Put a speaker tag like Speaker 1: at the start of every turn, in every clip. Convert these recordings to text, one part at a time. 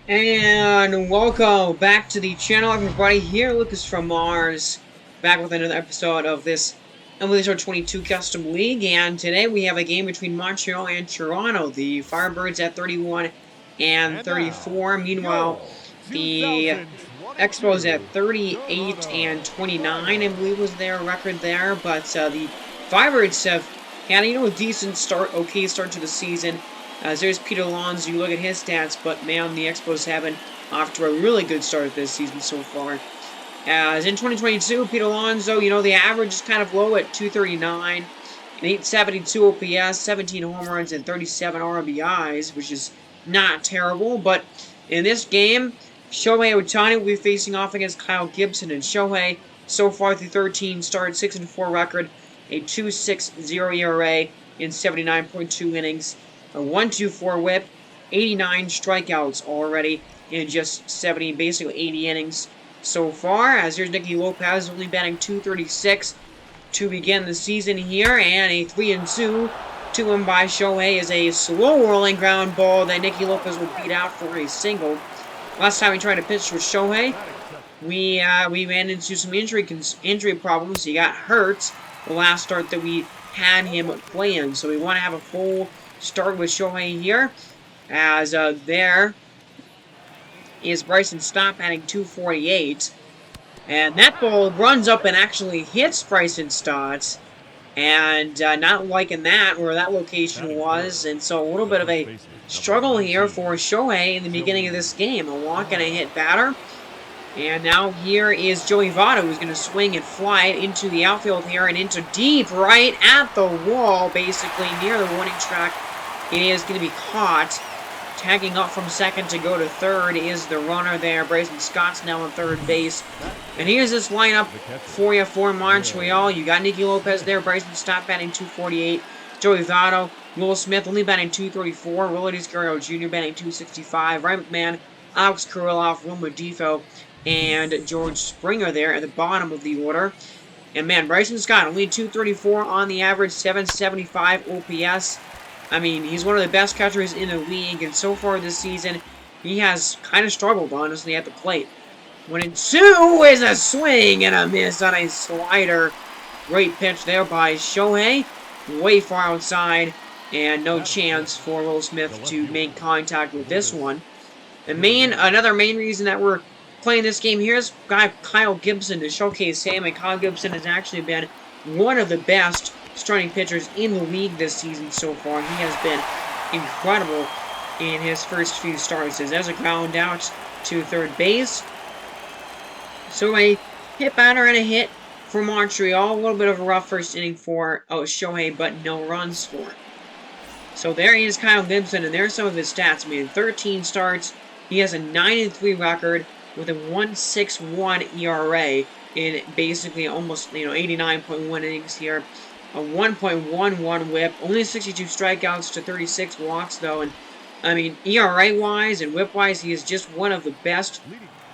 Speaker 1: And welcome back to the channel, everybody. Here, Lucas from Mars, back with another episode of this MLB 22 Custom League. And today we have a game between Montreal and Toronto. The Firebirds at 31 and 34. Meanwhile, the Expos at 38 and 29, I believe was their record there. But the Firebirds have had a decent start, okay start to the season. As there's Pete Alonso, you look at his stats, but man, the Expos have been off to a really good start this season so far. As in 2022, Pete Alonso, the average is kind of low at 239, an 872 OPS, 17 home runs, and 37 RBIs, which is not terrible. But in this game, Shohei Ohtani will be facing off against Kyle Gibson, and Shohei, so far through 13 starts, 6-4 record, a 2.60 ERA in 79.2 innings. A 1.24 whip, 89 strikeouts already in just basically 80 innings so far. As here's Nicky Lopez only batting 236 to begin the season here, and a 3-2 to him by Shohei is a slow rolling ground ball that Nicky Lopez will beat out for a single. Last time we tried to pitch with Shohei, we ran into some injury problems. He got hurt the last start that we had him playing, so we want to have a full start with Shohei here, as there is Bryson Stott batting 248, and that ball runs up and actually hits Bryson Stott, and not liking that, where that location was, and so a little bit of a struggle here for Shohei in the beginning of this game. A walk and a hit batter, and now here is Joey Votto, who's going to swing and fly it into the outfield here and into deep right at the wall, basically near the warning track. It is going to be caught. Tagging up from second to go to third is the runner there. Bryson Stott's now on third base. And here's this lineup for you for Montreal. You got Nicky Lopez there. Bryson Stott batting 248. Joey Votto. Will Smith only batting 234. Willie Guerrero Jr. batting 265. Ryan McMahon, Alex Kirilloff, Wilma Defoe, and George Springer there at the bottom of the order. And man, Bryson Stott only 234 on the average, 775 OPS. I mean, he's one of the best catchers in the league, and so far this season, he has kind of struggled, honestly, at the plate. 1-2 is a swing and a miss on a slider. Great pitch there by Shohei. Way far outside, and no chance for Will Smith to make contact with this one. Another main reason that we're playing this game here is Kyle Gibson to showcase him, and Kyle Gibson has actually been one of the best starting pitchers in the league this season so far. He has been incredible in his first few starts. There's a ground out to third base. So a hit batter and a hit for Montreal. A little bit of a rough first inning for Shohei, but no runs for him. So there he is, Kyle Gibson, and there's some of his stats. I mean, 13 starts. He has a 9-3 record with a 1.61 ERA in basically almost 89.1 innings here. A 1.11 whip, only 62 strikeouts to 36 walks though, and I mean ERA-wise and whip-wise, he is just one of the best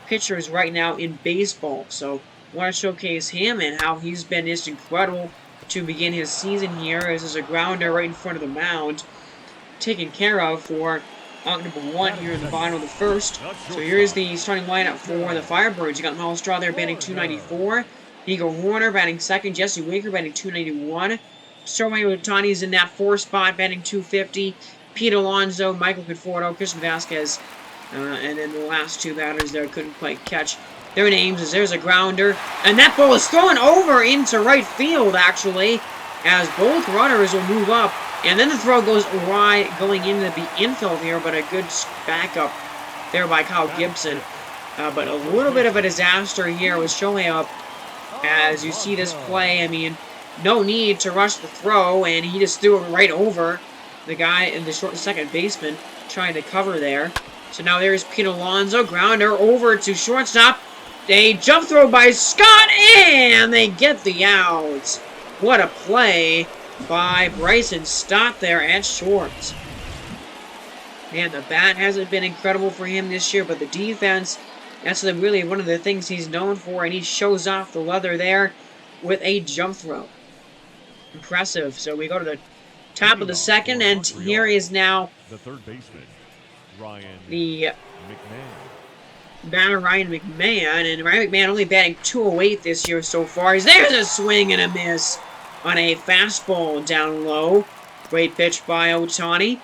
Speaker 1: pitchers right now in baseball. So I want to showcase him and how he's been just incredible to begin his season here. This is a grounder right in front of the mound, taken care of for out number 1 here in the bottom of the first. So here's the starting lineup for the Firebirds. You got Miles Straw there batting 294. Nico Horner batting second. Jesse Winker batting 291. Shohei Ohtani's in that 4th spot batting 250. Pete Alonso, Michael Conforto, Christian Vasquez, and then the last two batters there couldn't quite catch their names, as there's a grounder. And that ball is thrown over into right field, actually, as both runners will move up. And then the throw goes wide, going into the infield here, but a good backup there by Kyle Gibson. But a little bit of a disaster here with Shohei up. As you see this play, I mean, no need to rush the throw, and he just threw it right over the guy in the short second baseman trying to cover there. So now there's Pete Alonso, grounder over to shortstop. A jump throw by Scott, and they get the out. What a play by Bryson Stott there at short. Man, the bat hasn't been incredible for him this year, but the defense, that's really one of the things he's known for, and he shows off the leather there with a jump throw. Impressive. So we go to the top of the second, and here is now
Speaker 2: the third baseman.
Speaker 1: the batter Ryan McMahon, and Ryan McMahon only batting .208 this year so far. There's a swing and a miss on a fastball down low. Great pitch by Ohtani.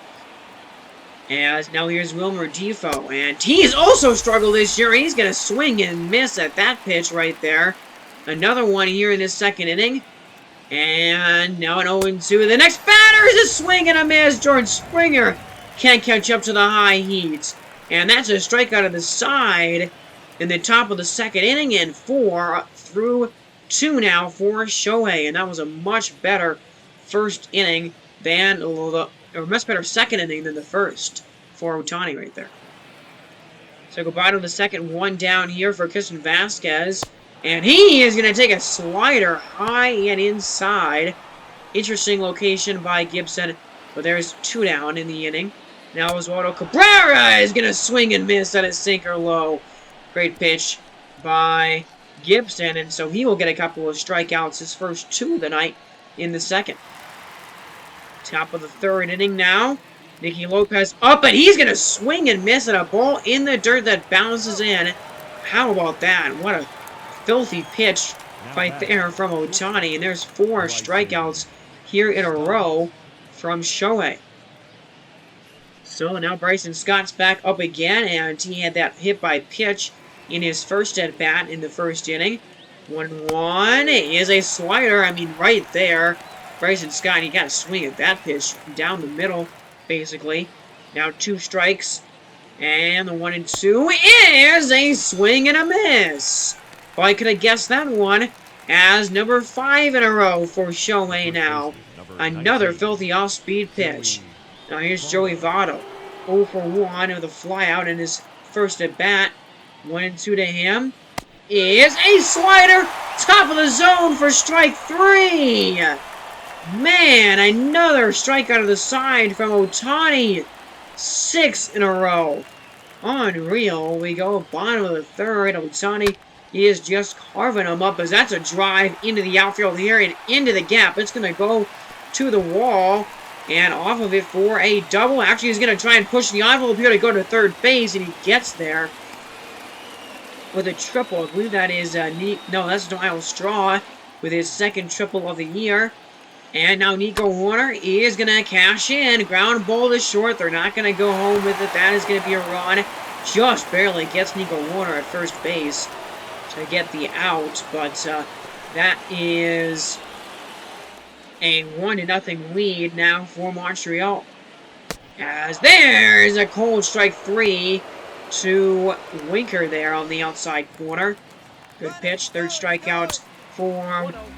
Speaker 1: As now here's Wilmer Defoe, and he's also struggled this year. He's going to swing and miss at that pitch right there. Another one here in this second inning. And now an 0-2. The next batter is a swing and a miss. George Springer can't catch up to the high heat. And that's a strikeout of the side in the top of the second inning, and 4-2 now for Shohei. And that was a much better first inning than or much better second inning than the first for Ohtani right there. So goodbye to the second, one down here for Christian Vasquez. And he is going to take a slider high and inside. Interesting location by Gibson. But there's 2 down in the inning. Now Oswaldo Cabrera is going to swing and miss at a sinker low. Great pitch by Gibson. And so he will get a couple of strikeouts, his first 2 of the night in the second. Top of the third inning now. Nicky Lopez up, and he's going to swing and miss at a ball in the dirt that bounces in. How about that? What a filthy pitch right there from Ohtani. And there's 4 strikeouts here in a row from Shohei. So now Bryson Scott's back up again, and he had that hit by pitch in his first at-bat in the first inning. 1-1 is a slider. I mean, right there. Bryson Scott, he got to swing at that pitch down the middle, basically. Now 2 strikes, and the 1-2 is a swing and a miss. Well, I could have guessed that one as number 5 in a row for Shohei now. Another filthy off-speed pitch. Now here's Joey Votto. 0-for-1 with a flyout in his first at-bat. 1-2 to him is a slider. Top of the zone for strike 3. Man, another strikeout of the side from Ohtani. 6 in a row. Unreal. We go bottom of the third. Ohtani is just carving them up as that's a drive into the outfield here and into the gap. It's going to go to the wall and off of it for a double. Actually, he's going to try and push the envelope here to go to third base, and he gets there with a triple. I believe that is that's Niall Straw with his second triple of the year. And now Nico Warner is going to cash in. Ground ball to short. They're not going to go home with it. That is going to be a run. Just barely gets Nico Warner at first base to get the out. But that is a 1-0 lead now for Montreal. As there's a cold strike 3 to Winker there on the outside corner. Good pitch. Third strikeout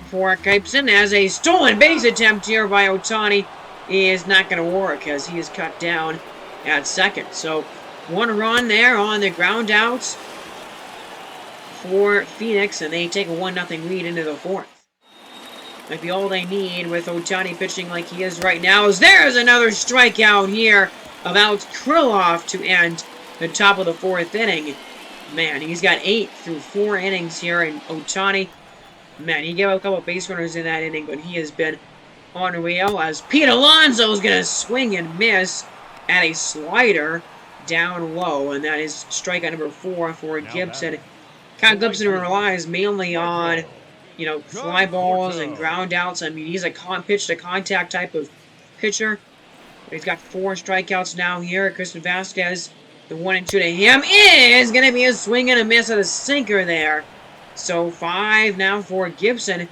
Speaker 1: for Gibson, as a stolen base attempt here by Ohtani is not going to work as he is cut down at second. So 1 run there on the ground outs for Phoenix, and they take a 1-0 lead into the 4th. Might be all they need with Ohtani pitching like he is right now. As there's another strikeout here of Alex Kirilloff to end the top of the 4th inning. Man, he's got 8 through 4 innings here, and Ohtani, man, he gave up a couple of base runners in that inning, but he has been unreal as Pete Alonso is going to swing and miss at a slider down low, and that is strikeout number 4 for Gibson. Kyle Gibson relies mainly on, fly balls and ground outs. I mean, he's a pitch-to-contact type of pitcher. He's got 4 strikeouts now here. Christian Vasquez, the 1-2 to him is going to be a swing and a miss at a sinker there. So 5 now for Gibson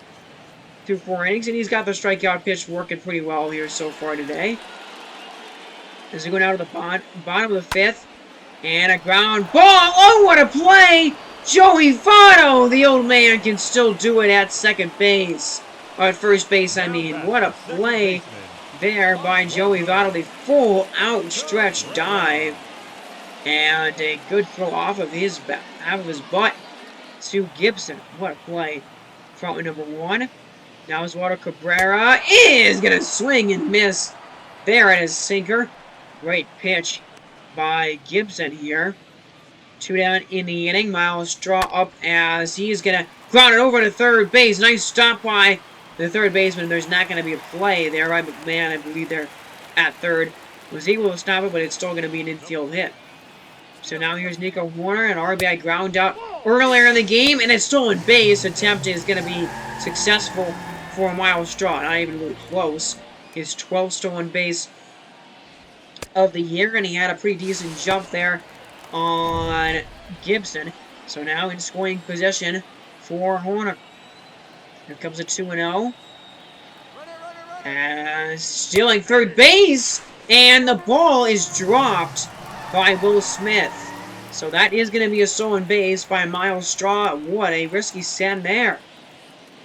Speaker 1: through 4 innings, and he's got the strikeout pitch working pretty well here so far today. As we go down to the bottom of the 5th, and a ground ball. Oh, what a play! Joey Votto, the old man, can still do it at second base. Or at first base, I mean. What a play there by Joey Votto. The full outstretched dive. And a good throw off of his butt to Gibson. What a play. From number 1. Now Oswaldo Cabrera is going to swing and miss there at his sinker. Great pitch by Gibson here. 2 down in the inning. Miles Straw up as he's going to ground it over to third base. Nice stop by the third baseman. There's not going to be a play there by McMahon, I believe, there at third. Was able to stop it, but it's still going to be an infield hit. So now here's Nico Hoerner, an RBI ground out earlier in the game, and a stolen base attempt is going to be successful for Miles Straw. Not even really close. His 12th stolen base of the year, and he had a pretty decent jump there on Gibson. So now in scoring position for Hoerner. Here comes a 2-0. Stealing third base, and the ball is dropped by Will Smith. So that is going to be a stolen base by Miles Straw. What a risky send there.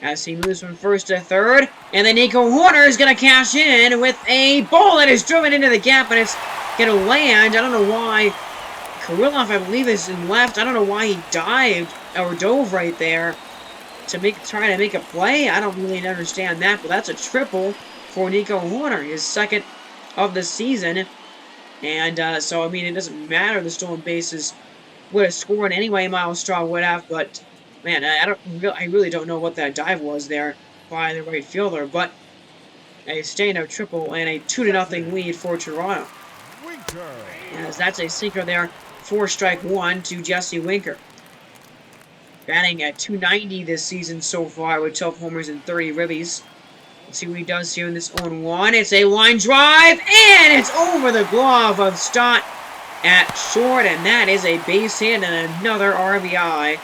Speaker 1: As he moves from first to third, and then Nico Hoerner is going to cash in with a ball that is driven into the gap, and it's going to land. I don't know why. Kirilloff, I believe, is in left. I don't know why he dived or dove right there to try to make a play. I don't really understand that, but that's a triple for Nico Hoerner, his second of the season. And so, I mean, it doesn't matter. The stolen bases would have scored anyway. Miles Straw would have, but man, I really don't know what that dive was there by the right fielder. But a stand-up triple and a 2-0 lead for Toronto. As that's a sinker there for strike one to Jesse Winker. Batting at .290 this season so far with 12 homers and 30 ribbies. Let's see what he does here in this 0-1. It's a line drive, and it's over the glove of Stott at short, and that is a base hit and another RBI.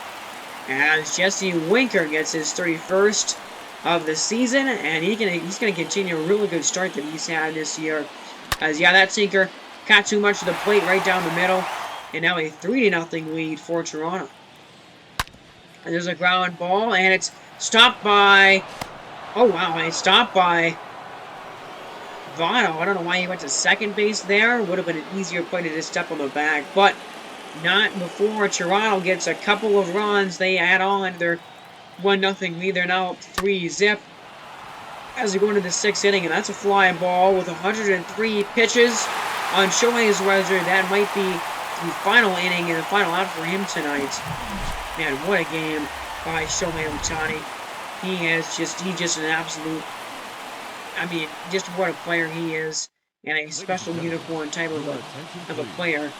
Speaker 1: As Jesse Winker gets his 31st of the season, and he's gonna continue a really good start that he's had this year. As yeah, that sinker got too much of the plate right down the middle, and now a 3-0 lead for Toronto. And there's a ground ball, and it's stopped by. Oh wow, and it's stopped by Votto. I don't know why he went to second base there. Would have been an easier play to just step on the bag, but not before Toronto gets a couple of runs. They add on their 1-0 lead. They're now up 3-zip as they go into the 6th inning, and that's a fly ball with 103 pitches on Shohei's record. That might be the final inning and the final out for him tonight. Man, what a game by Shohei Ohtani. He's just an absolute, I mean, just what a player he is, and a special unicorn type of a player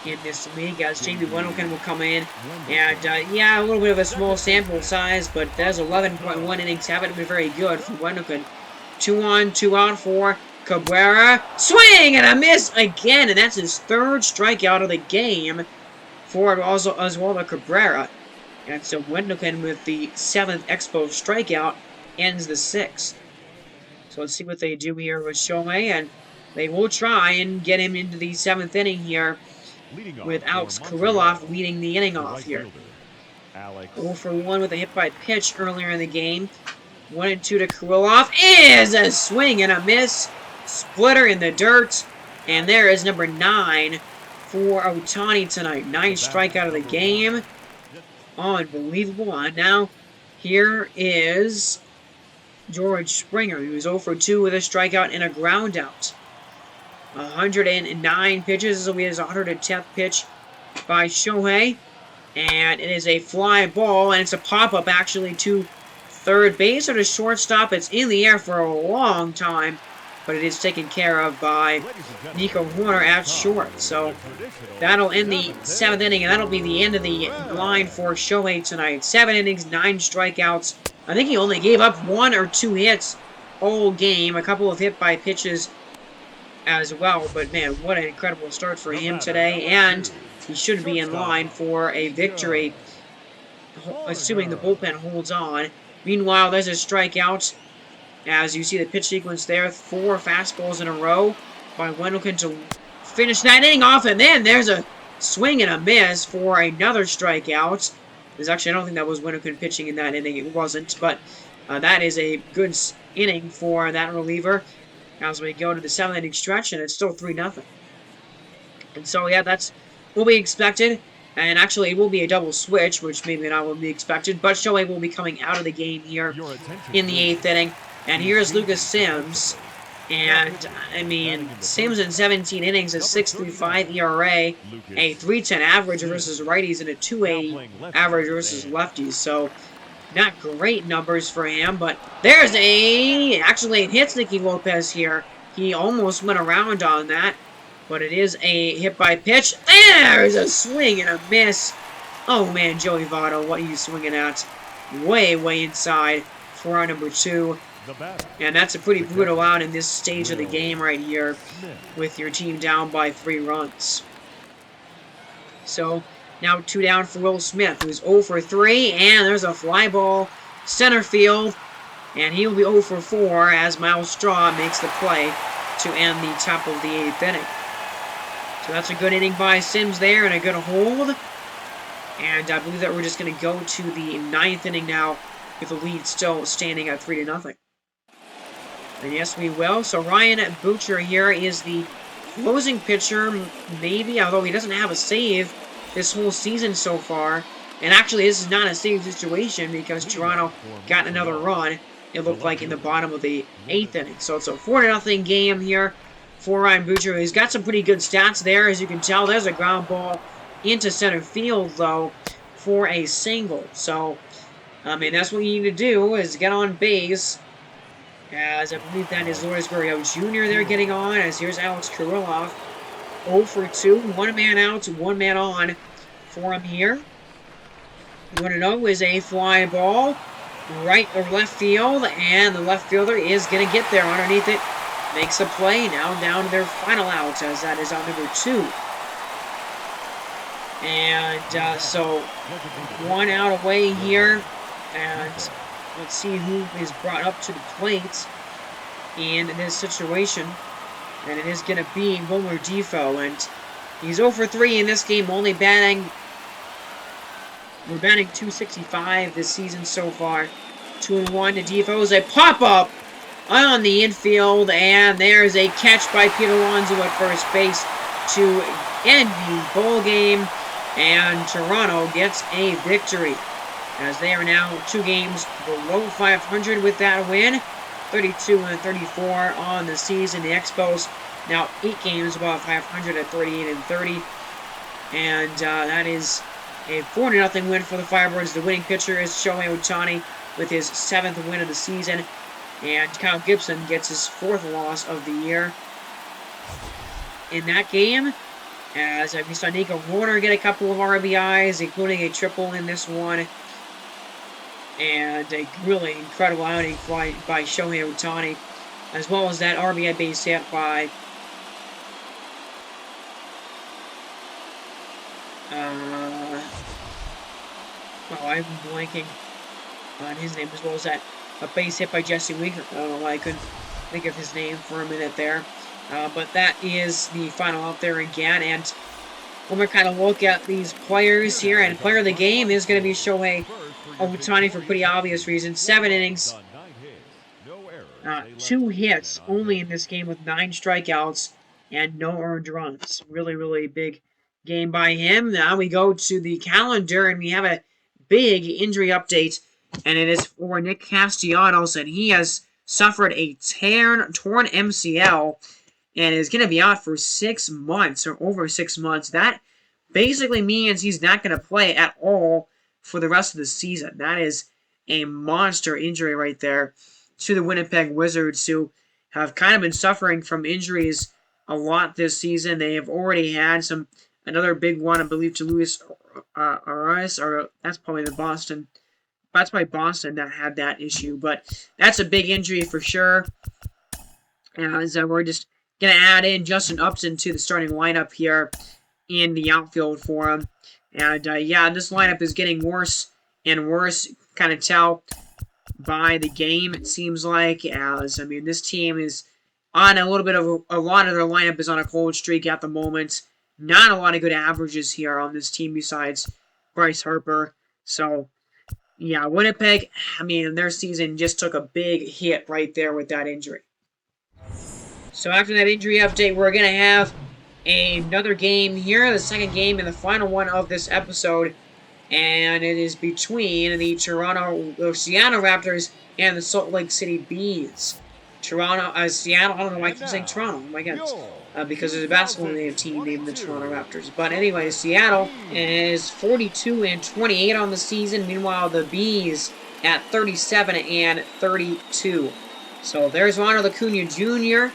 Speaker 1: in this league. As Jamie Wendlekin will come in, and yeah, a little bit of a small sample size, but that's 11.1 innings. Haven't been very good for Wendlekin. 2 on, 2 out for Cabrera. Swing and a miss again, and that's his 3rd strikeout of the game for Oswaldo Cabrera. And so Wendlekin with the 7th Expos strikeout ends the 6th. So let's see what they do here with Shohei, and they will try and get him into the 7th inning here with Alex Kirilloff leading the inning off here. 0 for 1 with a hit by pitch earlier in the game. 1-2 to Kirilloff is a swing and a miss. Splitter in the dirt. And there is number 9 for Ohtani tonight. 9th strikeout of the game. Unbelievable. And now here is George Springer, who's 0 for 2 with a strikeout and a ground out. 109 pitches. This will be his 110th pitch by Shohei. And it is a fly ball, and it's a pop-up actually to third base or to shortstop. It's in the air for a long time, but it is taken care of by Nico Hoerner at short. So that'll end the 7th inning, and that'll be the end of the line for Shohei tonight. 7 innings, 9 strikeouts. I think he only gave up 1 or 2 hits all game. A couple of hit by pitches as well. But man, what an incredible start for him today. And he should be in line for a victory, assuming the bullpen holds on. Meanwhile, there's a strikeout. As you see the pitch sequence there, 4 fastballs in a row by Wendlekin to finish that inning off. And then there's a swing and a miss for another strikeout. There's actually, I don't think that was Wendlekin pitching in that inning. It wasn't, but that is a good inning for that reliever. As we go to the 7th inning stretch, and it's still 3-0. And so, yeah, that's what we expected. And actually, it will be a double switch, which maybe not what we expected. But Shohei will be coming out of the game here in the 8th inning. And here's Lucas Sims. And, I mean, Sims in 17 innings, a 6.35 ERA, a 3.10 average versus righties, and a 2.80 average versus lefties. So, not great numbers for him, but there's actually it hits Nicky Lopez here. He almost went around on that, but it is a hit by pitch. There's a swing and a miss. Oh man, Joey Votto, what are you swinging at? Way, way inside for our number 2. And that's a pretty brutal out in this stage of the game right here with your team down by 3 runs. So now 2 down for Will Smith, who's 0 for 3, and there's a fly ball center field, and he'll be 0 for 4 as Miles Straw makes the play to end the top of the 8th inning. So that's a good inning by Sims there and a good hold. And I believe that we're just going to go to the 9th inning now with the lead still standing at 3-0. And yes, we will. So Ryan Butcher here is the closing pitcher, maybe, although he doesn't have a save this whole season so far. And actually, this is not a save situation because Toronto got another run, it looked like, in the bottom of the 8th inning. So it's a 4-0 game here for Ryan Butcher. He's got some pretty good stats there, as you can tell. There's a ground ball into center field, though, for a single. So, I mean, that's what you need to do, is get on base. As I believe that is Lourdes Gurriel Jr. there getting on, as here's Alex Kirilloff. 0 for 2, 1 man out, 1 man on for him here. 1-0 is a fly ball, right or left field, and the left fielder is going to get there underneath it. Makes a play, now down to their final out, as that is on number 2. And so 1 out away here, and let's see who is brought up to the plate in this situation. And it is going to be Wilmer Defoe, and he's 0 for 3 in this game, only batting. We're batting .265 this season so far. 2-1 to Defoe's a pop-up on the infield, and there's a catch by Peter Alonso at first base to end the ball game, and Toronto gets a victory, as they are now 2 games below 500 with that win. 32-34 on the season. The Expos now 8 games above 500 at 38-30, and that is a 4-0 win for the Firebirds. The winning pitcher is Shohei Ohtani with his 7th win of the season, and Kyle Gibson gets his 4th loss of the year in that game. As we saw Nico Warner get a couple of RBIs, including a triple in this one. And a really incredible outing by Shohei Ohtani, as well as that RBI base hit by I'm blanking on his name, as well as that a base hit by Jesse Winker. I don't know why I couldn't think of his name for a minute there. But that is the final out there again. And when we kind of look at these players here, and player of the game is going to be Shohei Ohtani for pretty obvious reasons. 7 innings, 2 hits only in this game with 9 strikeouts and no earned runs. Really, really big game by him. Now we go to the calendar, and we have a big injury update, and it is for Nick Castellanos, and he has suffered a torn MCL and is going to be out for 6 months, or over 6 months. That basically means he's not going to play at all for the rest of the season. That is a monster injury right there to the Winnipeg Wizards, who have kind of been suffering from injuries a lot this season. They have already had another big one, I believe, to Luis Arias, or that's probably the Boston. That's probably Boston that had that issue, but that's a big injury for sure. As we're just going to add in Justin Upton to the starting lineup here in the outfield for him. And yeah, this lineup is getting worse and worse. Kind of tell by the game, it seems like. As I mean, this team is on a little bit of a lot of their lineup is on a cold streak at the moment. Not a lot of good averages here on this team besides Bryce Harper. So yeah, Winnipeg, I mean, their season just took a big hit right there with that injury. So after that injury update, we're going to have another game here, the second game and the final one of this episode. And it is between the Seattle Raptors and the Salt Lake City Bees. Seattle, I don't know why I keep saying Toronto, oh my goodness. Because there's a basketball team named the Toronto Raptors. But anyway, Seattle is 42-28 on the season. Meanwhile, the Bees at 37-32. So there's Ronald Acuna Jr.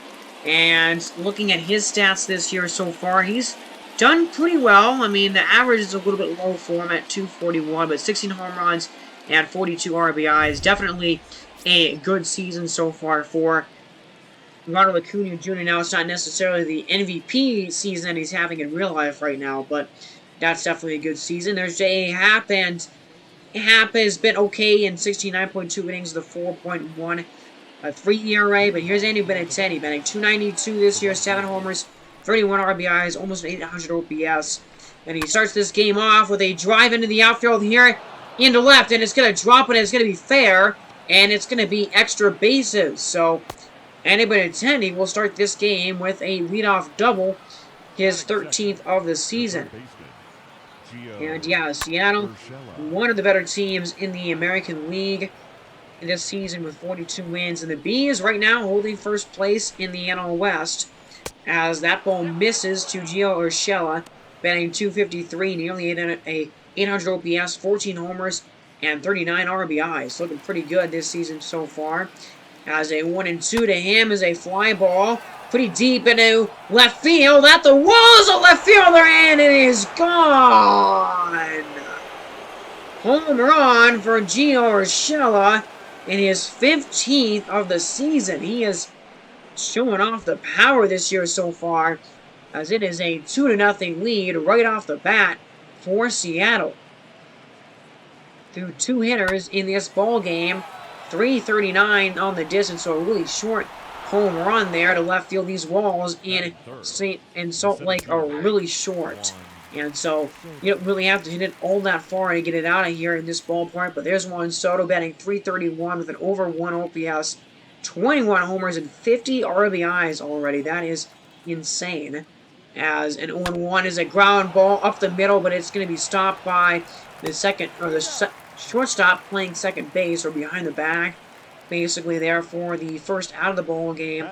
Speaker 1: And looking at his stats this year so far, he's done pretty well. I mean, the average is a little bit low for him at 241, but 16 home runs and 42 RBIs. Definitely a good season so far for Ronald Acuna Jr. Now, it's not necessarily the MVP season that he's having in real life right now, but that's definitely a good season. There's J.A. Happ, and Happ has been okay in 69.2 innings, the 4.1 3 ERA, but here's Andy Benintendi, batting 292 this year, 7 homers, 31 RBIs, almost 800 OPS. And he starts this game off with a drive into the outfield here, into left, and it's going to drop it, and it's going to be fair, and it's going to be extra bases. So Andy Benintendi will start this game with a leadoff double, his 13th of the season. And yeah, Seattle, one of the better teams in the American League this season with 42 wins. And the Bees right now holding first place in the NL West as that ball misses to Gio Urshela, batting 253, nearly 800 OPS, 14 homers, and 39 RBIs. Looking pretty good this season so far. As a 1-2 to him is a fly ball. Pretty deep into left field. At the walls of left fielder, and it is gone. Home run for Gio Urshela in his 15th of the season. He is showing off the power this year so far, as it is a 2-0 lead right off the bat for Seattle. Through 2 hitters in this ball game, 339 on the distance, so a really short home run there to left field. These walls in Salt Lake are really short, and so you don't really have to hit it all that far to get it out of here in this ballpark. But there's Juan Soto batting 331 with an over 1 OPS, 21 homers, and 50 RBIs already. That is insane. As an 0-1 is a ground ball up the middle, but it's going to be stopped by the shortstop playing second base or behind the back, basically there for the first out of the ball game.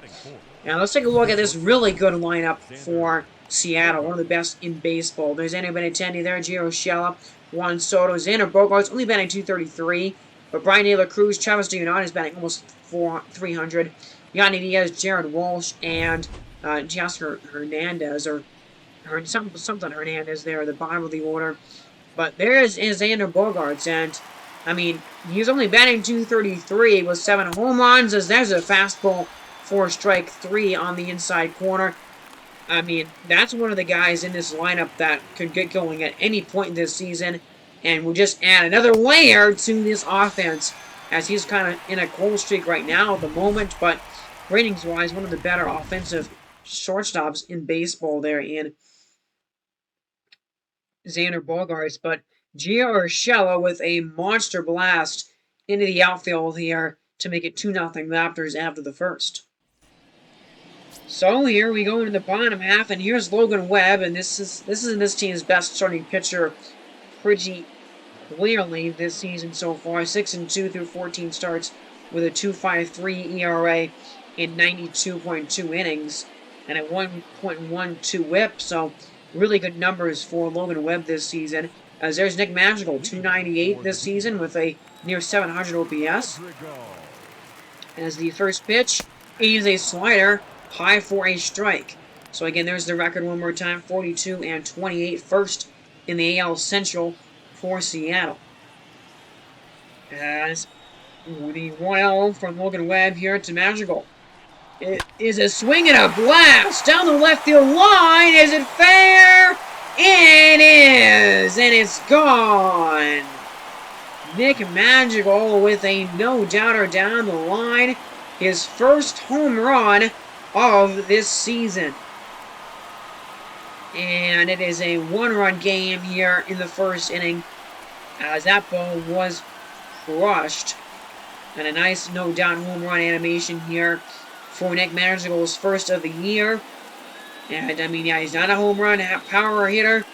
Speaker 1: Now let's take a look at this really good lineup for Seattle, one of the best in baseball. There's Andy Benintendi there, Gio Urshela, Juan Soto, Xander Bogaerts, only batting 233, but Brian De La Cruz, Travis DeYonatis is batting almost 300, Yandy Diaz, Jared Walsh, and Jasper Hernandez, or something Hernandez there at the bottom of the order. But there's Xander Bogaerts, and I mean, he's only batting 233 with 7 home runs, as there's a fastball for strike 3 on the inside corner. I mean, that's one of the guys in this lineup that could get going at any point this season, and will just add another layer to this offense, as he's kind of in a cold streak right now at the moment, but ratings-wise, one of the better offensive shortstops in baseball there in Xander Bogaerts. But Gio Urshela with a monster blast into the outfield here to make it 2-0 Raptors after the first. So here we go into the bottom half, and here's Logan Webb, and this is this team's best starting pitcher pretty clearly this season so far. 6-2 through 14 starts with a 2.53 ERA in 92.2 innings and a 1.12 WHIP. So really good numbers for Logan Webb this season. As there's Nick Madrigal, 298 this season with a near 700 OPS. As the first pitch is a slider, high for a strike. So again, there's the record one more time, 42-28, first in the AL Central for Seattle. As the 1-0 from Logan Webb here to Madrigal. It is a swing and a blast down the left field line. Is it fair? It is, and it's gone. Nick Madrigal with a no-doubter down the line. His first home run of this season. And it is a 1-run game here in the first inning, as that ball was crushed. And a nice no-doubt home run animation here for Nick Madrigal's first of the year. And I mean, yeah, he's not a home run power hitter.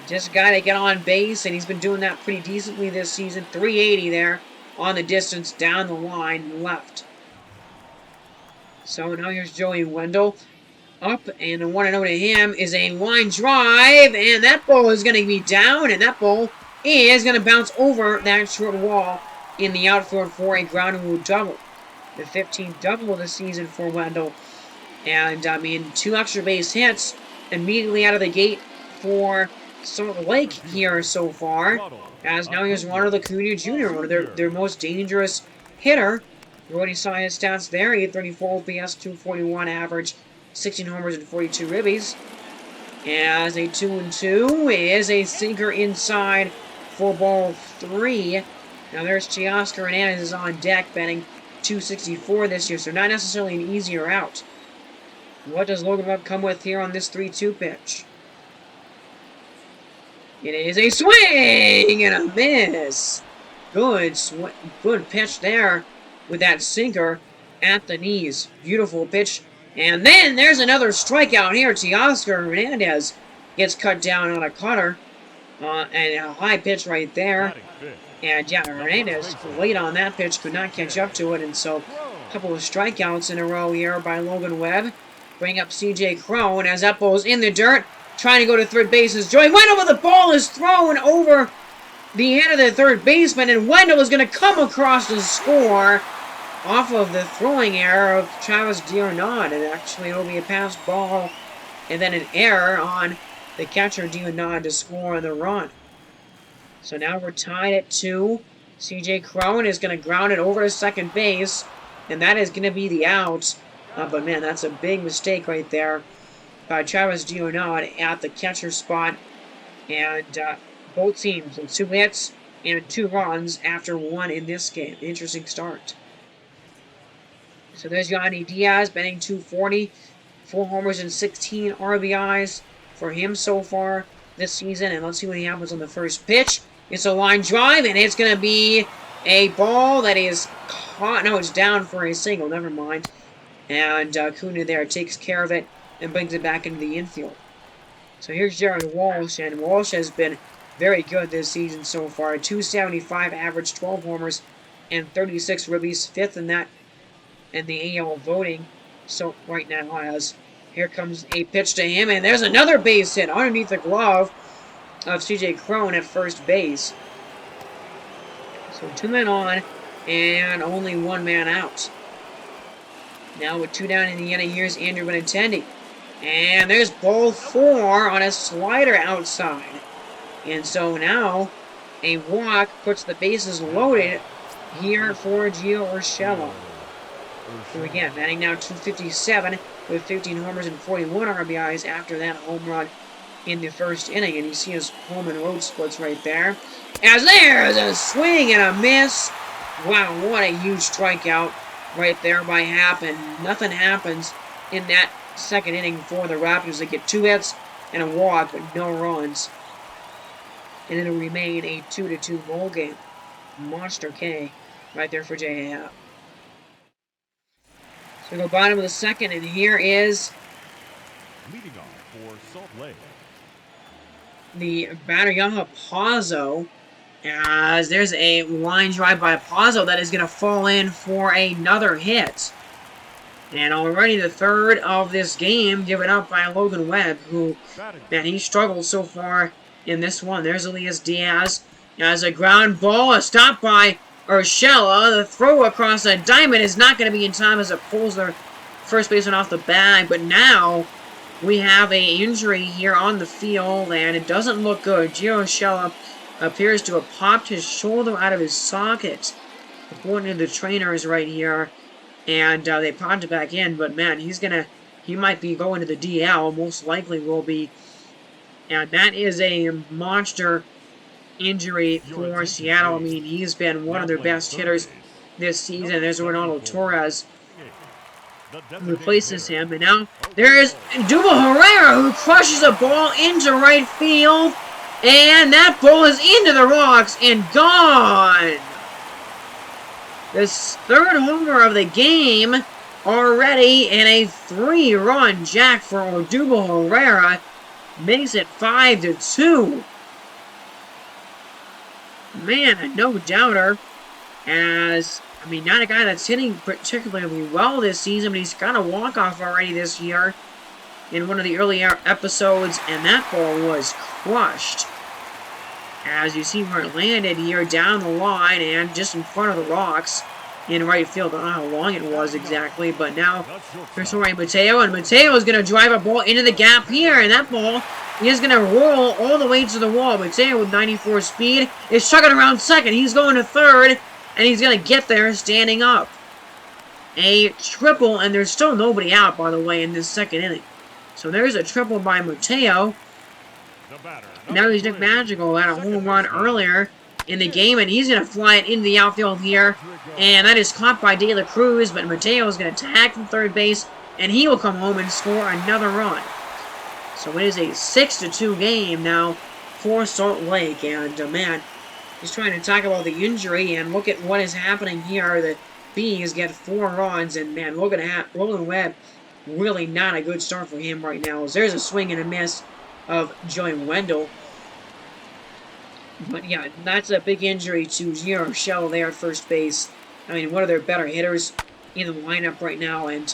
Speaker 1: Just got to get on base, and he's been doing that pretty decently this season. 380 there on the distance down the line left. So now here's Joey Wendell up, and the 1-0 to him is a line drive, and that ball is going to be down, and that ball is going to bounce over that short wall in the outfield for a ground rule double. The 15th double of the season for Wendell. And, I mean, 2 extra base hits immediately out of the gate for Salt Lake here so far. As now here's Ronald Acuna Jr., one of their most dangerous hitter. You already saw his stats there. 834 OPS, 241 average, 16 homers and 42 ribbies. As a 2-2 is a sinker inside for ball 3. Now there's Teoscar Hernandez is on deck, batting 264 this year, so not necessarily an easier out. What does Logan Webb come with here on this 3-2 pitch? It is a swing and a miss. Good pitch there with that sinker at the knees. Beautiful pitch. And then there's another strikeout here. Teoscar Hernandez gets cut down on a cutter. And a high pitch right there. And yeah, Hernandez late on that pitch, could not catch up to it. And so a couple of strikeouts in a row here by Logan Webb. Bring up C.J. Cron as Expos in the dirt, trying to go to third base as Joey Wendell with the ball is thrown over the head of the third baseman, and Wendell is going to come across to score off of the throwing error of Travis D'Arnaud. And actually, it'll be a pass ball and then an error on the catcher D'Arnaud to score the run. So now we're tied at 2. C.J. Cron is going to ground it over to second base, and that is going to be the out. But man, that's a big mistake right there by Travis D'Arnaud at the catcher spot. And both teams with 2 hits and 2 runs after 1 in this game. Interesting start. So there's Yandy Diaz batting 240. 4 homers and 16 RBIs for him so far this season. And let's see what happens on the first pitch. It's a line drive, and it's going to be a ball that is caught. No, it's down for a single. Never mind. And Acuna there takes care of it and brings it back into the infield. So here's Jared Walsh, and Walsh has been very good this season so far. 275 average, 12 homers, and 36 ribbies. 5th in that in the AL voting. So right now, as here comes a pitch to him, and there's another base hit underneath the glove of C.J. Cron at first base. So 2 men on, and only 1 man out. Now with 2 down in the inning, here's Andrew Benintendi. And there's ball 4 on a slider outside. And so now a walk puts the bases loaded here for Gio Urshela. So again, batting now 257 with 15 homers and 41 RBIs after that home run in the first inning. And you see his home and road splits right there. As there's a swing and a miss. Wow, what a huge strikeout right there by Happ, and nothing happens in that second inning for the Raptors. They get 2 hits and a walk, but no runs. And it'll remain a 2-2 ball game. Monster K right there for J. Happ. So we go bottom of the second, and here is
Speaker 2: leading off for Salt Lake,
Speaker 1: the batter Yamaha Pazzo. As there's a line drive by Pazzo that is going to fall in for another hit. And already the 3rd of this game given up by Logan Webb, who, man, he struggled so far in this one. There's Elias Diaz. As a ground ball, a stop by Urshela. The throw across the diamond is not going to be in time as it pulls their first baseman off the bag. But now we have an injury here on the field, and it doesn't look good. Gio Urshela appears to have popped his shoulder out of his socket, according to the trainers right here, and they popped it back in. But man, he might be going to the DL, most likely will be, and that is a monster injury for Seattle. I mean, he's been one of their best hitters this season. There's Ronaldo Torres who replaces him, and now there is Duval Herrera, who crushes a ball into right field. And that ball is into the rocks and gone. This 3rd homer of the game already, and a 3-run jack for Odubel Herrera makes it 5-2. Man, no doubter. As, I mean, not a guy that's hitting particularly well this season, but he's got a walk-off already this year in one of the earlier episodes, and that ball was crushed. As you see where it landed here down the line and just in front of the rocks. in right field. I don't know how long it was exactly, but now here's Jorge Mateo, and Mateo is going to drive a ball into the gap here, and that ball is going to roll all the way to the wall. Mateo with 94 speed is chugging around second. He's going to third, and he's going to get there standing up. A triple, and there's still nobody out, by the way, in this second inning. So there's a triple by Mateo. Now he's Nick Magical had a home run earlier in the game, and he's going to fly it into the outfield here. And that is caught by De La Cruz, but Mateo is going to tag from third base, and he will come home and score another run. So it is a 6-2 game now for Salt Lake. And, man, he's trying to talk about the injury, and look at what is happening here. The Bees get 4 runs, and, man, Logan Webb, really not a good start for him right now. There's a swing and a miss of Joey Wendell. But, yeah, that's a big injury to Gio Urshela there at first base. I mean, one of their better hitters in the lineup right now, and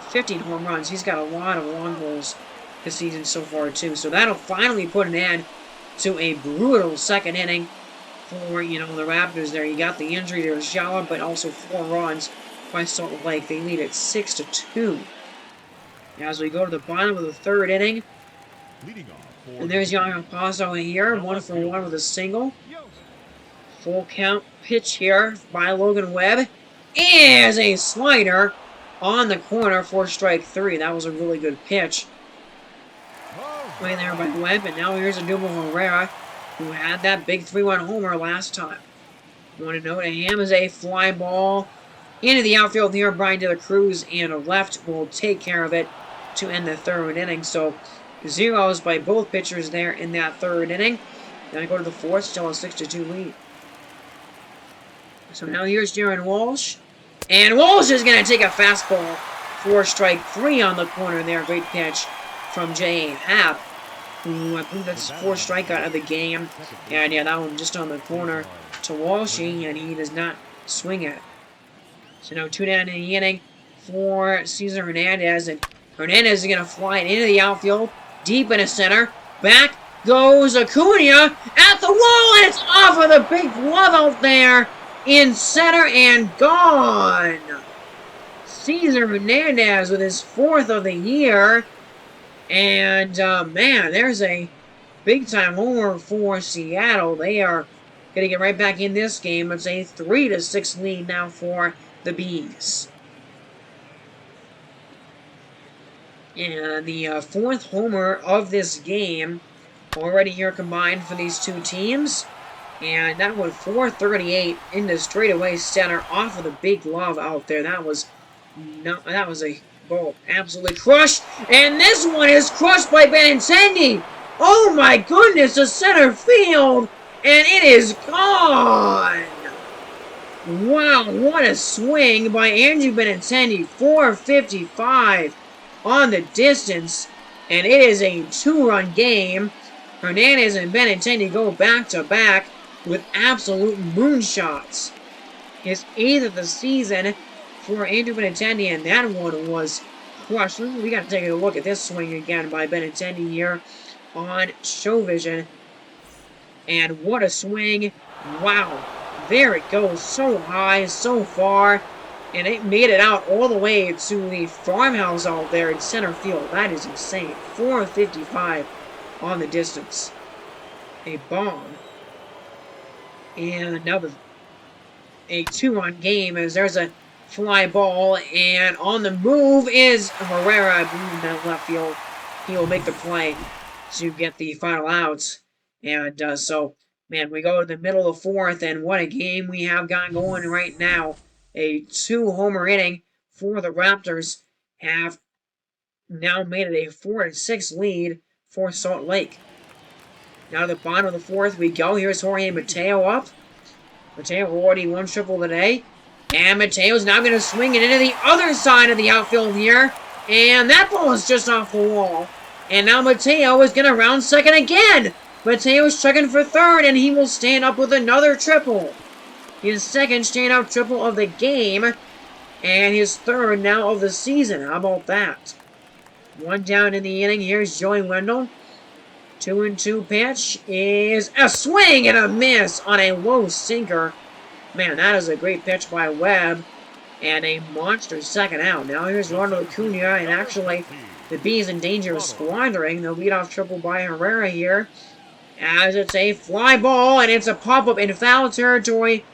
Speaker 1: 15 home runs. He's got a lot of long balls this season so far, too. So that'll finally put an end to a brutal second inning for, the Raptors there. You got the injury to Urshela, but also 4 runs by Salt Lake. They lead at 6-2. As we go to the bottom of the third inning, and there's Young Paso here, 1 for 1 with a single. Full count pitch here by Logan Webb is a slider on the corner for strike 3. That was a really good pitch right there by Webb. And now here's a double Herrera, who had that big 3-1 homer last time. Want to note to him is a fly ball into the outfield here. Brian De La Cruz and a left will take care of it to end the third inning. So zeros by both pitchers there in that third inning. Then I go to the fourth, still a 6-2 lead. So now here's Jaron Walsh. And Walsh is going to take a fastball for strike 3 on the corner there. Great pitch from J.A. Happ, who I believe that's his 4th strikeout of the game. And yeah, that one just on the corner to Walshy, and he does not swing it. So now 2 down in the inning for Cesar Hernandez. And Hernandez is going to fly it into the outfield, deep in the center. Back goes Acuna at the wall, and it's off of the big glove out there in center and gone. Cesar Hernandez with his 4th of the year. And, man, there's a big-time homer for Seattle. They are going to get right back in this game. It's a 3-6 lead now for the Bees. And the 4th homer of this game already here combined for these two teams. And that went 438 into straightaway center off of the big glove out there. That was a ball absolutely crushed. And this one is crushed by Benintendi. Oh my goodness, to center field. And it is gone. Wow, what a swing by Andrew Benintendi. 455 on the distance. And it is a 2-run game. Hernandez and Benintendi go back-to-back with absolute moonshots. His 8th of the season for Andrew Benintendi, and that one was crushed. We got to take a look at this swing again by Benintendi here on Showvision. And what a swing. Wow. There it goes. So high, so far. And it made it out all the way to the farmhouse out there in center field. That is insane. 455 on the distance. A bomb. And now a 2-run game as there's a fly ball. And on the move is Herrera, I believe, in that left field. He will make the play to get the final outs. And so, man, we go to the middle of 4th, and what a game we have got going right now. A 2-homer inning for the Raptors have now made it a 4-6 lead for Salt Lake. Now to the bottom of the 4th we go. Here's Jorge Mateo up. Mateo already 1 triple today. And Mateo's now going to swing it into the other side of the outfield here. And that ball is just off the wall. And now Mateo is going to round second again. Mateo's checking for third, and he will stand up with another triple. His 2nd standout triple of the game. And his 3rd now of the season. How about that? 1 down in the inning. Here's Joey Wendell. 2-2 pitch is a swing and a miss on a low sinker. Man, that is a great pitch by Webb. And a monster second out. Now here's Ronald Acuna, and actually the B's in danger of squandering the leadoff triple by Herrera here. As it's a fly ball, and it's a pop-up in foul territory.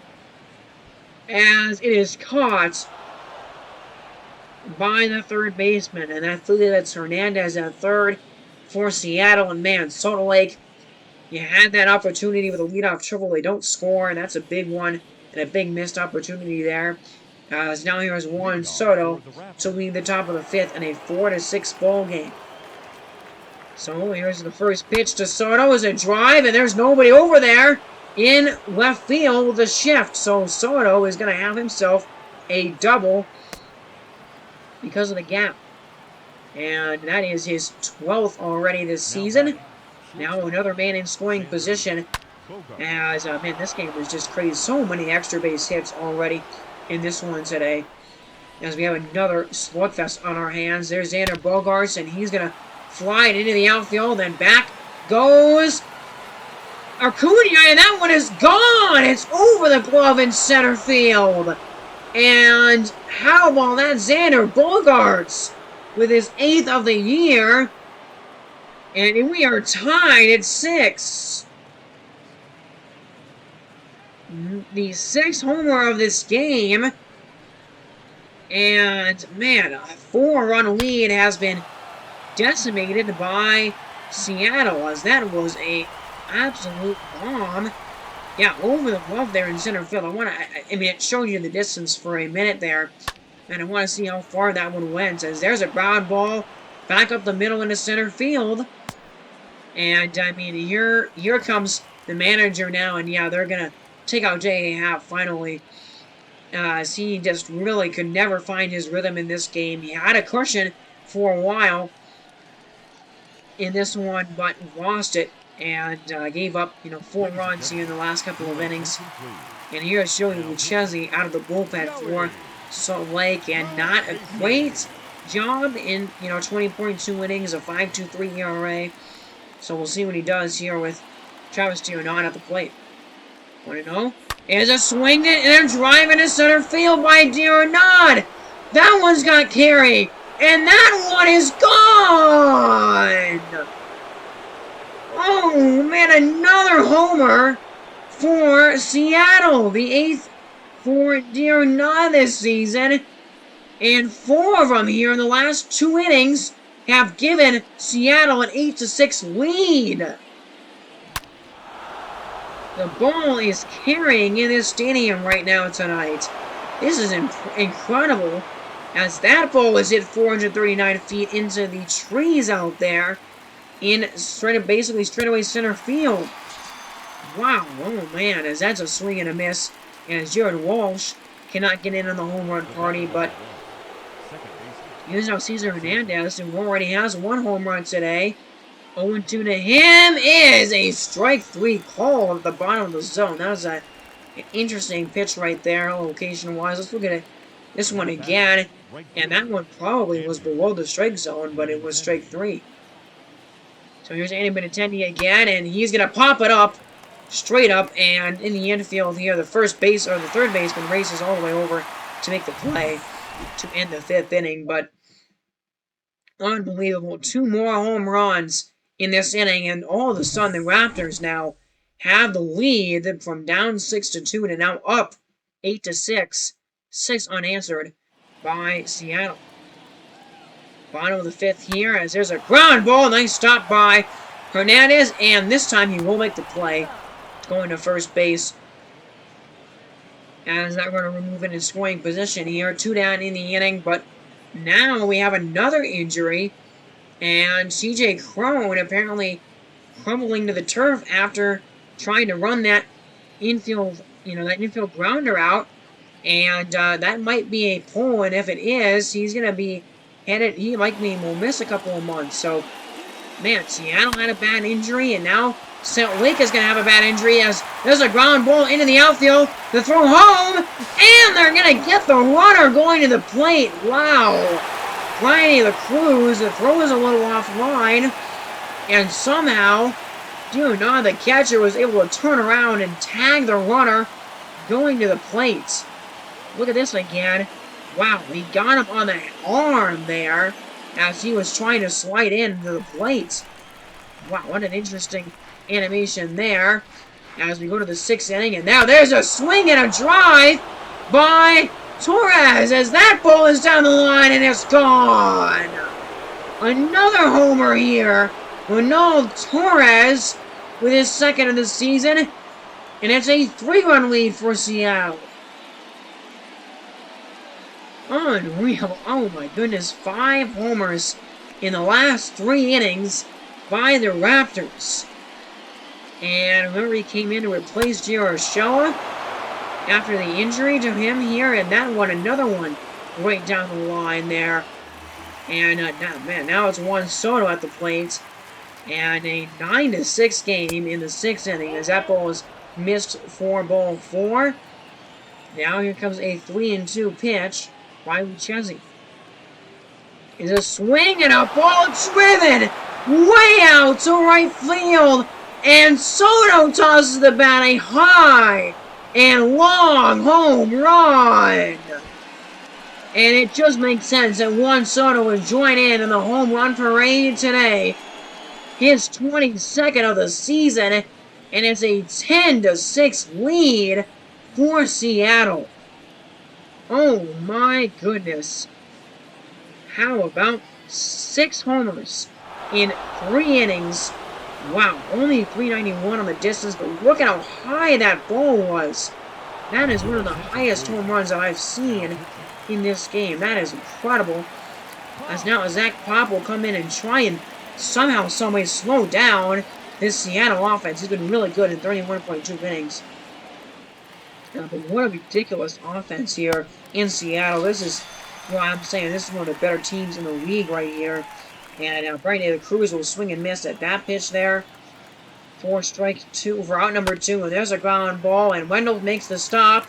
Speaker 1: As it is caught by the third baseman. And I believe that's Hernandez at third for Seattle. And man, Soto Lake, you had that opportunity with a leadoff triple. They don't score, and that's a big one. And a big missed opportunity there. As now here's Juan Soto to lead the top of the fifth in a 4-6 ball game. So here's the first pitch to Soto as a drive, and there's nobody over there in left field with a shift. So Soto is going to have himself a double because of the gap. And that is his 12th already this season. Now another man in scoring position. As, man, this game was just crazy. So many extra base hits already in this one today. As we have another slugfest on our hands. There's Xander Bogaerts, and he's going to fly it into the outfield. Then back goes Acuna, and that one is gone. It's over the glove in center field. And how about that? Xander Bogaerts with his 8th of the year. And we are tied at 6. The 6th homer of this game. And, man, a 4-run lead has been decimated by Seattle, as that was a absolute bomb. Yeah, over the glove there in center field. I mean, it showed you the distance for a minute there. And I want to see how far that one went, as there's a ground ball back up the middle into center field. And, I mean, here comes the manager now, and yeah, they're going to take out J.A. Happ finally. As he just really could never find his rhythm in this game. He had a cushion for a while in this one, but lost it and gave up, 4 runs here in the last couple of innings. And here's Shohei Lucchesi out of the bullpen for Salt Lake, and not a great job in 20.2 innings, a 5.23 ERA. So we'll see what he does here with Travis Giordano at the plate. 1-0. Is a swing and a drive into center field by Giordano. That one's got carry, and that one is gone. Oh man, another homer for Seattle, the 8th for Giordano this season, and 4 of them here in the last 2 innings have given Seattle an 8-6 lead. The ball is carrying in this stadium right now tonight. This is incredible, as that ball was hit 439 feet into the trees out there in basically straightaway center field. Wow, oh man, as that's a swing and a miss, and Jared Walsh cannot get in on the home run party, but here's now Cesar Hernandez, who already has 1 home run today. 0-2 to him is a strike 3 call at the bottom of the zone. That was an interesting pitch right there, location-wise. Let's look at this one again. And that one probably was below the strike zone, but it was strike 3. So here's Andy Benintendi again, and he's going to pop it up, straight up, and in the infield here, the third baseman races all the way over to make the play to end the 5th inning. But unbelievable. 2 more home runs in this inning, and all of a sudden the Raptors now have the lead from down 6-2 to now up 8-6, 6 unanswered by Seattle. Bottom of the 5th here, as there's a ground ball, nice stop by Hernandez, and this time he will make the play, going to first base. As that runner will move in his scoring position here, 2 down in the inning, but now we have another injury. And CJ Cron apparently crumbling to the turf after trying to run that infield, that infield grounder out. And that might be a pull, and if it is, he's going to be headed, he likely will miss a couple of months. So, man, Seattle had a bad injury, and now Salt Lake is going to have a bad injury as there's a ground ball into the outfield, the throw home, and they're going to get the runner going to the plate. Wow. Brian the Cruz, the throw is a little offline, and somehow, the catcher was able to turn around and tag the runner going to the plate. Look at this again. Wow, he got him on the arm there as he was trying to slide into the plate. Wow, what an interesting animation there as we go to the 6th inning. And now there's a swing and a drive by Torres as that ball is down the line and it's gone. Another homer here. Ronald Torres with his 2nd of the season. And it's a 3-run lead for Seattle. Unreal. Oh my goodness. 5 homers in the last 3 innings by the Raptors. And remember, he came in to replace Shohei after the injury to him here, and that one, another one right down the line there. And now it's Juan Soto at the plate, and a 9-6 game in the 6th inning as that ball is missed for ball 4. Now here comes a 3-2 pitch by Lucchesi. Is a swing and a ball driven way out to right field. And Soto tosses the bat a high and long home run. And it just makes sense that Juan Soto would join in the home run parade today. His 22nd of the season. And it's a 10-6 lead for Seattle. Oh my goodness. How about 6 homers in 3 innings? Wow, only 391 on the distance, but look at how high that ball was. That is one of the highest home runs that I've seen in this game. That is incredible. As now Zach Pop will come in and try and somehow, someway slow down this Seattle offense. He's been really good in 31.2 innings. But what a ridiculous offense here in Seattle. This is what I'm saying. This is one of the better teams in the league right here. And Brian De La Cruz will swing and miss at that pitch there. For strike 2 for out number 2. And there's a ground ball. And Wendell makes the stop.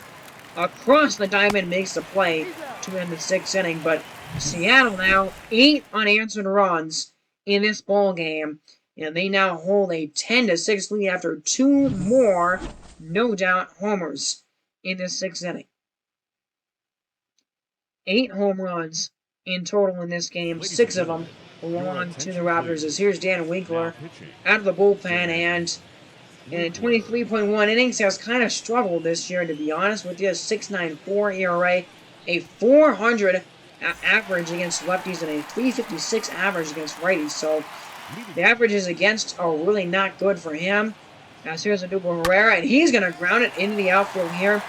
Speaker 1: Across the diamond makes the play to end the 6th inning. But Seattle now 8 unanswered runs in this ball game. And they now hold a 10-6 lead after 2 more, no doubt, homers in this 6th inning. 8 home runs in total in this game. 6 of them belong to the Raptors. As here's Dan Winkler out of the bullpen, and in 23.1 innings has kind of struggled this year, to be honest with you. 6.94 ERA, a 400 average against lefties, and a 356 average against righties. So the averages against are really not good for him. As here's a double Herrera, and he's going to ground it into the outfield here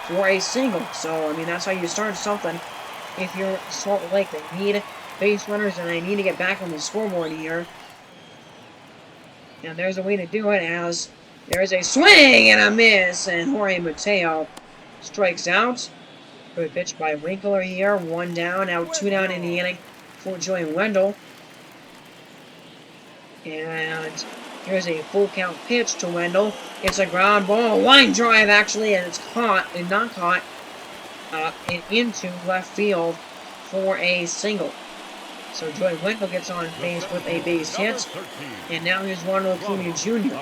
Speaker 1: for a single. So, I mean, that's how you start something if you're Salt Lake. They need base runners, and they need to get back on the scoreboard here. And there's a way to do it, as there's a swing and a miss, and Jorge Mateo strikes out. Good pitch by Winkler here. 1 down, now 2 down in the inning for Joey Wendell. And here's a full count pitch to Wendell. It's a ground ball, line drive actually, and it's caught, and not caught, and into left field for a single. So Joey Wendell gets on base with a base hit. And now here's Ronald Acuna Jr.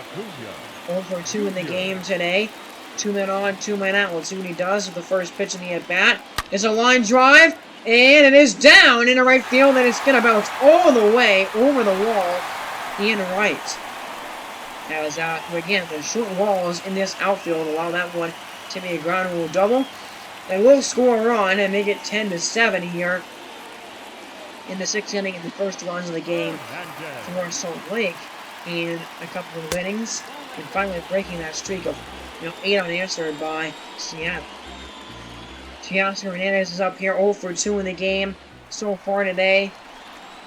Speaker 1: 0 for 2 in the game today. 2 men on, 2 men out. Let's see what he does with the first pitch in the at-bat. It's a line drive, and it is down into right field, and it's going to bounce all the way over the wall in right. As, again, the short walls in this outfield allow that one to be a ground rule double. They will score a run and make it 10-7 here in the 6th inning in the first runs of the game for Salt Lake in a couple of innings, and finally breaking that streak of 8 unanswered by Seattle. Teoscar Hernandez is up here 0 for 2 in the game so far today.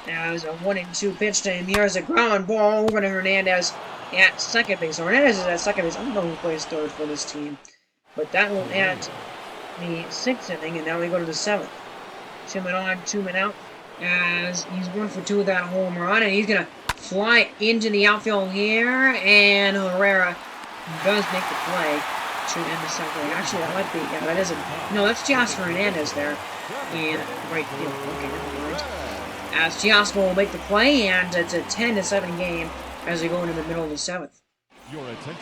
Speaker 1: As a 1-2 pitch to him. Here's a ground ball over to Hernandez at second base. So Hernandez is at second base. I don't know who plays third for this team, but that will end the 6th inning, and now we go to the 7th. 2 men on, 2 men out, as he's 1 for 2 with that home run, and he's going to fly into the outfield here, and Herrera does make the play to end the 7th inning. Actually, that might be, yeah, that isn't, no, that's Teoscar Hernandez there in right field. Okay, never mind. As Teoscar will make the play, and it's a 10-7 game as we go into the middle of the 7th.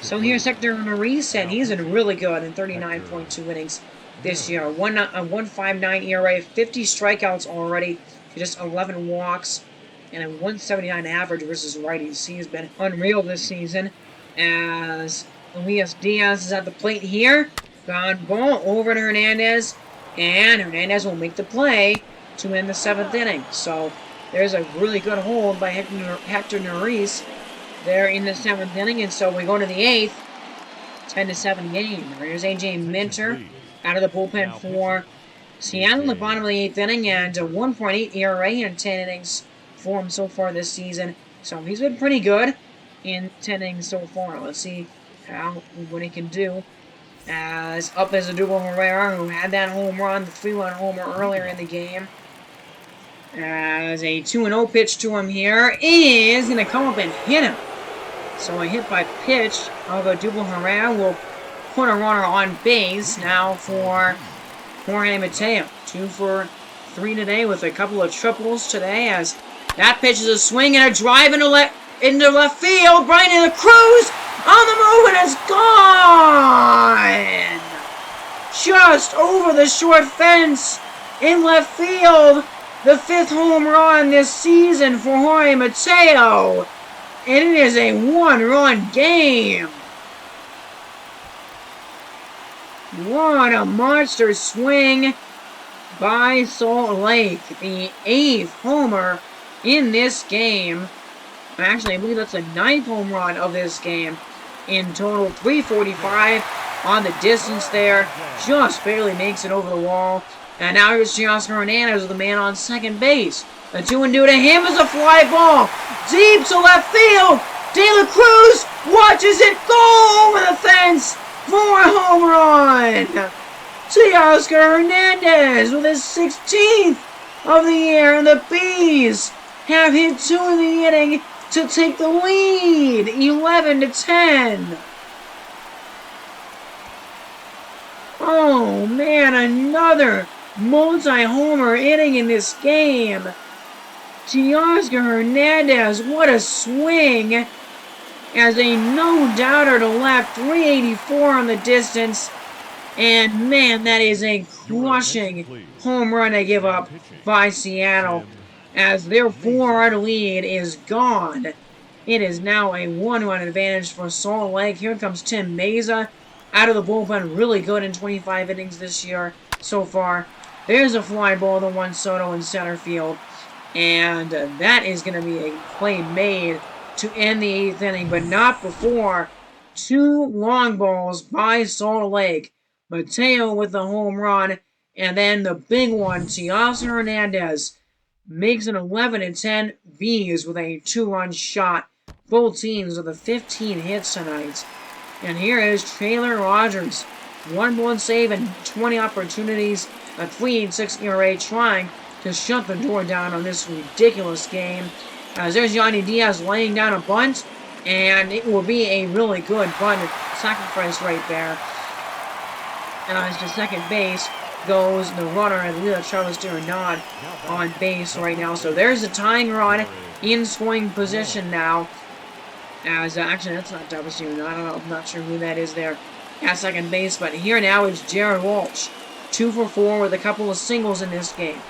Speaker 1: So here's Hector Maurice, and he's been really good in 39.2 innings this year. 1.59 ERA, 50 strikeouts already, just 11 walks, and a 179 average versus righties. He has been unreal this season. As Elias Diaz is at the plate here. Ground ball over to Hernandez, and Hernandez will make the play to end the 7th inning. So there's a really good hold by Hector Neris there in the 7th inning, and so we go to the 8th. 10-7 game. Here's AJ Minter out of the bullpen for Seattle in the bottom of the 8th inning, and a 1.8 ERA in 10 innings for him so far this season. So he's been pretty good in 10 innings so far. Let's see what he can do. As up is Odubel Herrera, who had that home run, the 3-run homer earlier in the game. As a 2-0 pitch to him here is going to come up and hit him. So a hit by pitch. Odubel Herrera will put a runner on base now for Jorge Mateo. 2 for 3 today with a couple of triples today, as that pitch is a swing and a drive into left field. Brian De La Cruz on the move, and it's gone! Just over the short fence in left field. The 5th home run this season for Jorge Mateo. And it is a 1-run game. What a monster swing by Salt Lake. The 8th homer in this game. Actually, I believe that's the 9th home run of this game. In total, 345 on the distance there. Just barely makes it over the wall. And now here's Teoscar Hernandez with the man on second base. A 2-2 to him is a fly ball. Deep to left field. De La Cruz watches it go over the fence for a home run. Teoscar Hernandez with his 16th of the year. And the Bees have hit 2 in the inning to take the lead, 11-10. Oh man, another multi-homer inning in this game. Teoscar Hernandez, what a swing, as a no-doubter to left, 384 on the distance. And man, that is a crushing home run to give up by Seattle, as their 4-run lead is gone. It is now a 1-run advantage for Salt Lake. Here comes Tim Meza out of the bullpen, really good in 25 innings this year so far. There's a fly ball to Juan Soto in center field, and that is going to be a play made to end the 8th inning, but not before 2 long balls by Salt Lake. Mateo with the home run, and then the big one, Teoscar Hernandez, makes an 11-10 Bees with a 2-run shot. Both teams with 15 hits tonight. And here is Taylor Rogers. 1 save and 20 opportunities. A 3.86 ERA, trying to shut the door down on this ridiculous game. As there's Yandy Diaz laying down a bunt. And it will be a really good bunt sacrifice right there. And as to second base goes the runner, I believe that's Charles Duranod on base right now. So there's a tying run in scoring position now. As actually, that's not Douglas Duranod. I'm not sure who that is there at second base. But here now is Jared Walsh. 2 for 4 with a couple of singles in this game.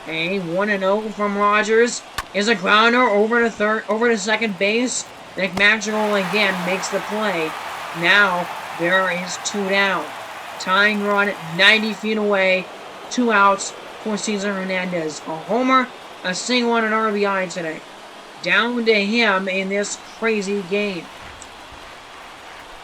Speaker 1: A 1-0 from Rogers is a grounder over to second base. Nick Madrigal again makes the play. Now there is 2 down. Tying run 90 feet away. 2 outs for Cesar Hernandez. A homer, a single, and an RBI today. Down to him in this crazy game.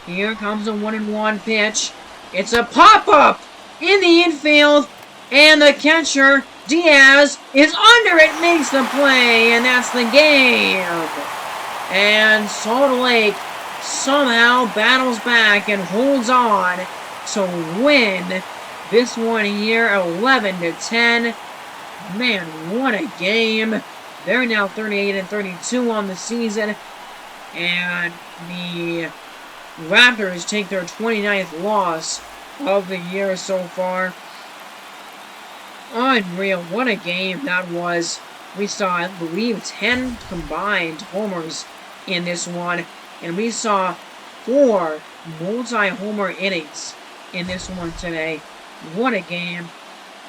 Speaker 1: Here comes a 1-1 pitch. It's a pop-up in the infield. And the catcher, Diaz, is under it, makes the play. And that's the game. And Salt Lake somehow battles back and holds on to win this one here, 11-10. Man, what a game. They're now 38-32 on the season. And the Raptors take their 29th loss of the year so far. Unreal. What a game that was. We saw, I believe, 10 combined homers in this one. And we saw 4 multi-homer innings in this one today. What a game.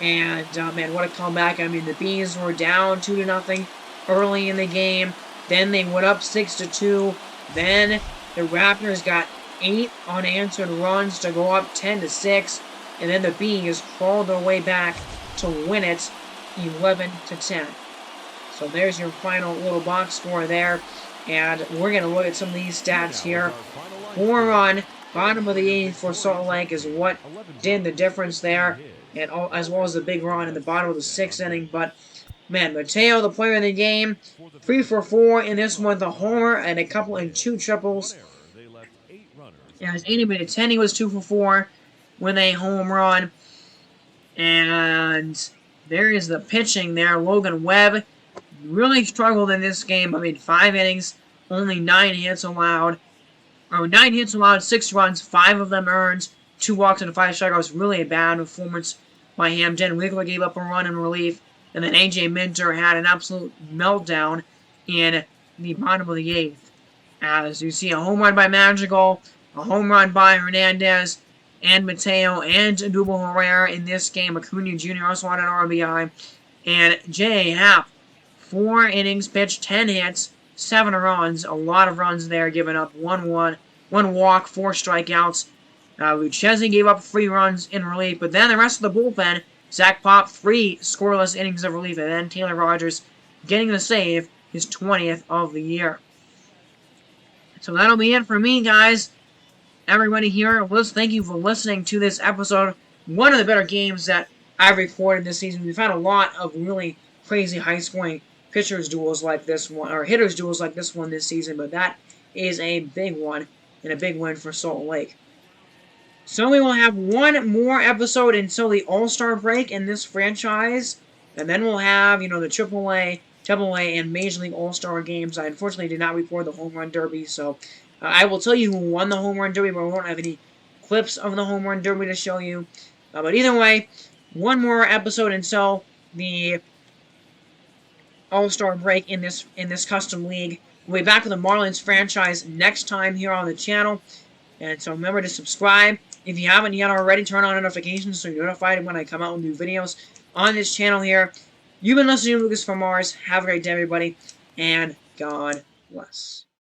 Speaker 1: And, man, what a comeback. I mean, the Bees were down 2-0 early in the game. Then they went up 6-2. Then the Raptors got 8 unanswered runs to go up 10-6. And then the Bees crawled their way back to win it 11-10. So there's your final little box score there. And we're going to look at some of these stats here. 4-run, bottom of the 8th for Salt Lake is what did the difference there. And as well as the big run in the bottom of the 6th inning. But, man, Mateo, the player of the game, 3 for 4 in this one with a homer and 2 triples. As anybody at 10, he was 2 for 4 with a home run. And there is the pitching there. Logan Webb really struggled in this game. I mean, 5 innings, only 9 hits allowed. 9 hits allowed, 6 runs, 5 of them earned, 2 walks and 5 strikeouts. Really a bad performance by him. Jen Wiggler gave up a run in relief. And then A.J. Minter had an absolute meltdown in the bottom of the 8th. As you see a home run by Madrigal, a home run by Hernandez, and Mateo, and Dubo Herrera in this game. Acuna Jr. also had an RBI. And J. Happ, 4 innings pitched, 10 hits, 7 runs. A lot of runs there, giving up 1 walk, 4 strikeouts. Lucchesi gave up 3 runs in relief. But then the rest of the bullpen, Zach Pop, 3 scoreless innings of relief. And then Taylor Rogers getting the save, his 20th of the year. So that'll be it for me, guys. Everybody here, thank you for listening to this episode. One of the better games that I've recorded this season. We've had a lot of really crazy high-scoring pitchers duels like this one, or hitters duels like this one this season, but that is a big one and a big win for Salt Lake. So we will have one more episode until the All-Star break in this franchise, and then we'll have, the AAA, and Major League All-Star games. I unfortunately did not record the Home Run Derby, so I will tell you who won the Home Run Derby, but we won't have any clips of the Home Run Derby to show you. But either way, one more episode until the All-Star break in this custom league. We'll be back with the Marlins franchise next time here on the channel. And so remember to subscribe. If you haven't yet already, turn on notifications so you're notified when I come out with new videos on this channel here. You've been listening to Lucas from Mars. Have a great day, everybody, and God bless.